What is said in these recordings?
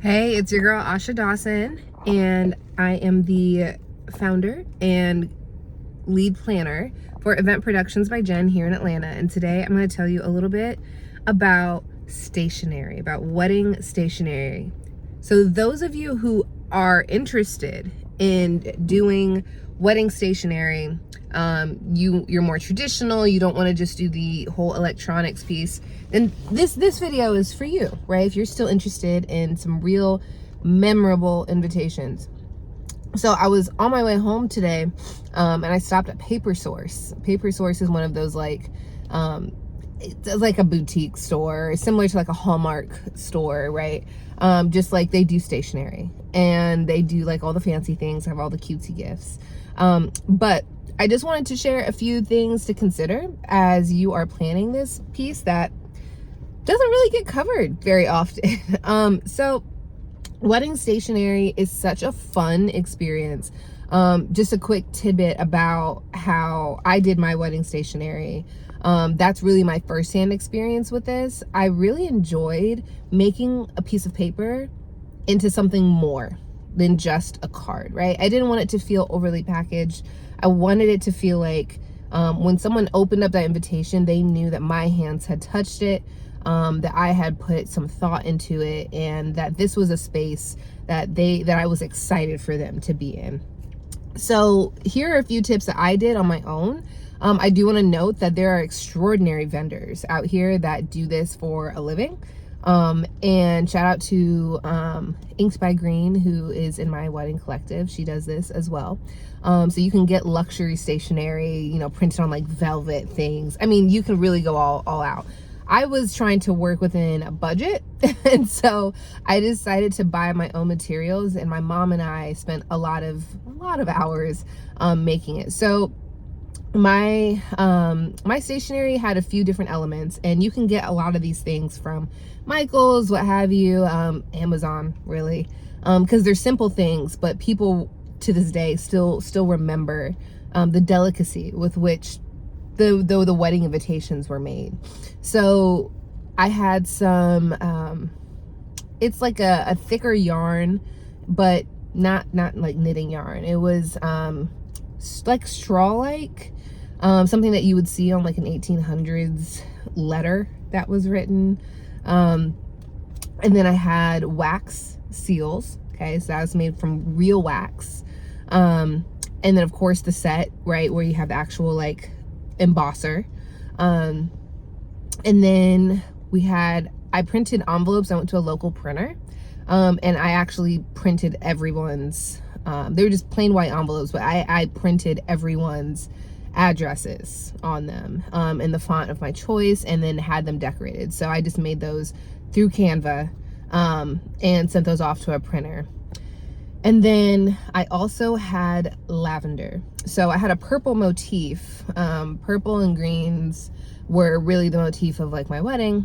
Hey, it's your girl Asha Dawson, and I am the founder and lead planner for Event Productions by Jen here in Atlanta. And today I'm going to tell you a little bit about stationery, about wedding stationery. So those of you who are interested in doing wedding stationery, you're more traditional, you don't want to just do the whole electronics piece, then this video is for you, right? If you're still interested in some real memorable invitations. So I was on my way home today, and I stopped at Paper Source. Paper Source is one of those it's like a boutique store, similar to like a Hallmark store, right? Just like they do stationery and they do like all the fancy things, have all the cutesy gifts. But I just wanted to share a few things to consider as you are planning this piece that doesn't really get covered very often. So wedding stationery is such a fun experience. Just a quick tidbit about how I did my wedding stationery. That's really my firsthand experience with this. I really enjoyed making a piece of paper into something more than just a card, right? I didn't want it to feel overly packaged. I wanted it to feel like when someone opened up that invitation, they knew that my hands had touched it, that I had put some thought into it, and that this was a space that I was excited for them to be in. So here are a few tips that I did on my own. I do want to note that there are extraordinary vendors out here that do this for a living. And shout out to Inked by Green, who is in my wedding collective. She does this as well. So you can get luxury stationery, you know, printed on like velvet things. I mean, you can really go all out. I was trying to work within a budget, and so I decided to buy my own materials, and my mom and I spent a lot of hours making it. So my stationery had a few different elements, and you can get a lot of these things from Michael's, what have you, Amazon, really, because they're simple things, but people to this day still remember the delicacy with which the wedding invitations were made. So I had some it's like a thicker yarn, but not like knitting yarn. It was like straw-like, something that you would see on like an 1800s letter that was written. And then I had wax seals. Okay, so that was made from real wax. And then of course the set, right, where you have the actual like embosser. And then I printed envelopes. I went to a local printer, and I actually printed everyone's, they were just plain white envelopes, but I printed everyone's addresses on them, in the font of my choice, and then had them decorated. So I just made those through Canva, and sent those off to a printer. And then I also had lavender. So I had a purple motif. Purple and greens were really the motif of like my wedding.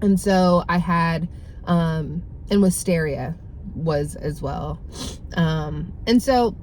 And so I had, and wisteria was as well. And so